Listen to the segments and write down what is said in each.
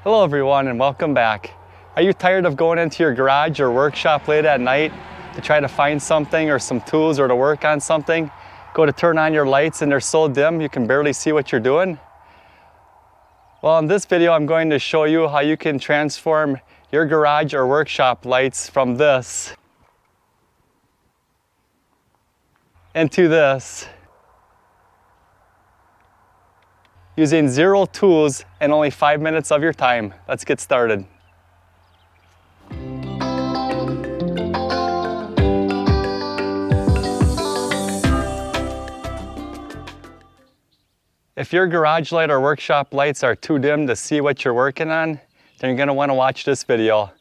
Hello everyone and welcome back. Are you tired of going into your garage or workshop late at night to try to find something or some tools or to work on something? Go to turn on your lights and they're so dim you can barely see what you're doing? Well, in this video I'm going to show you how you can transform your garage or workshop lights from this into this using zero tools and only 5 minutes of your time. Let's get started. If your garage light or workshop lights are too dim to see what you're working on, then you're going to want to watch this video.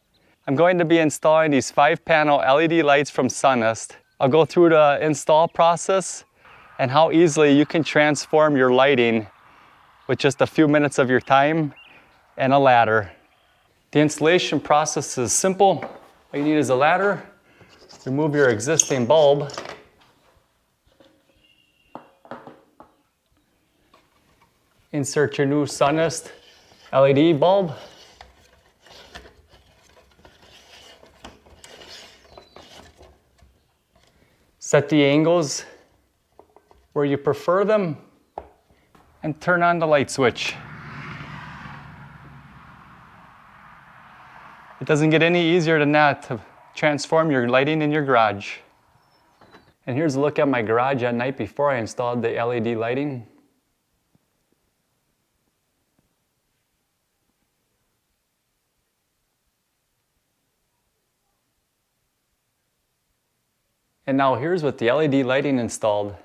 I'm going to be installing these 5-panel LED lights from Sunnest. I'll go through the install process and how easily you can transform your lighting with just a few minutes of your time and a ladder. The installation process is simple. All you need is a ladder, remove your existing bulb, insert your new Sunnest LED bulb, set the angles where you prefer them, and turn on the light switch. It doesn't get any easier than that to transform your lighting in your garage. And here's a look at my garage at night before I installed the LED lighting. And now here's with the LED lighting installed.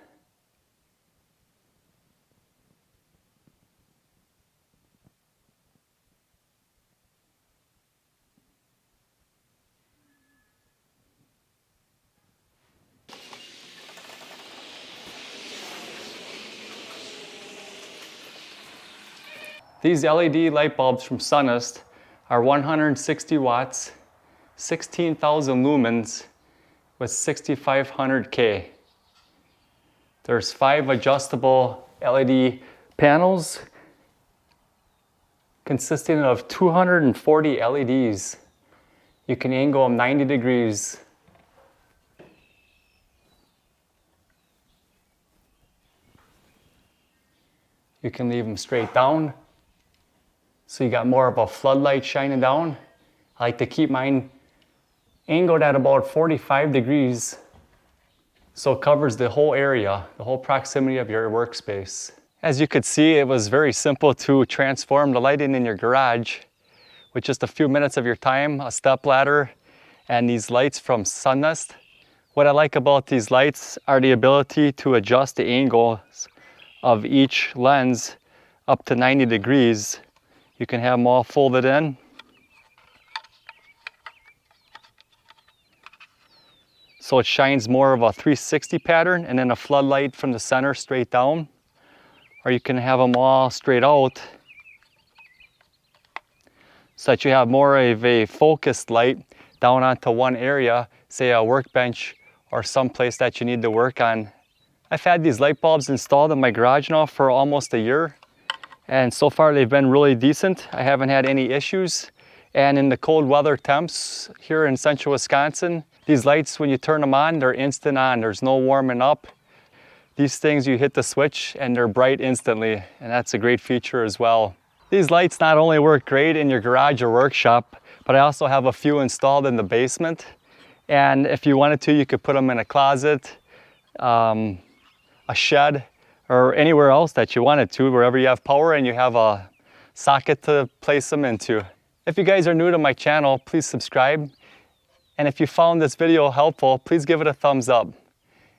These LED light bulbs from Sunnest are 160 watts, 16,000 lumens with 6500 K. There's 5 adjustable LED panels consisting of 240 LEDs. You can angle them 90 degrees. You can leave them straight down, so you got more of a floodlight shining down. I like to keep mine angled at about 45 degrees so it covers the whole area, the whole proximity of your workspace. As you could see, it was very simple to transform the lighting in your garage with just a few minutes of your time, a step ladder, and these lights from Sunnest. What I like about these lights are the ability to adjust the angles of each lens up to 90 degrees. You can have them all folded in. So it shines more of a 360 pattern and then a floodlight from the center straight down. Or you can have them all straight out so that you have more of a focused light down onto one area, say a workbench or someplace that you need to work on. I've had these light bulbs installed in my garage now for almost a year. And so far they've been really decent. I haven't had any issues. And in the cold weather temps here in central Wisconsin, these lights, when you turn them on, they're instant on. There's no warming up. These things, you hit the switch and they're bright instantly. And that's a great feature as well. These lights not only work great in your garage or workshop, but I also have a few installed in the basement. And if you wanted to, you could put them in a closet, a shed, or anywhere else that you wanted to, wherever you have power and you have a socket to place them into. If you guys are new to my channel, please subscribe. And if you found this video helpful, please give it a thumbs up.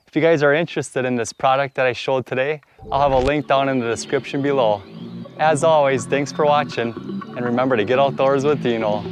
If you guys are interested in this product that I showed today, I'll have a link down in the description below. As always, thanks for watching, and remember to get outdoors with Deano.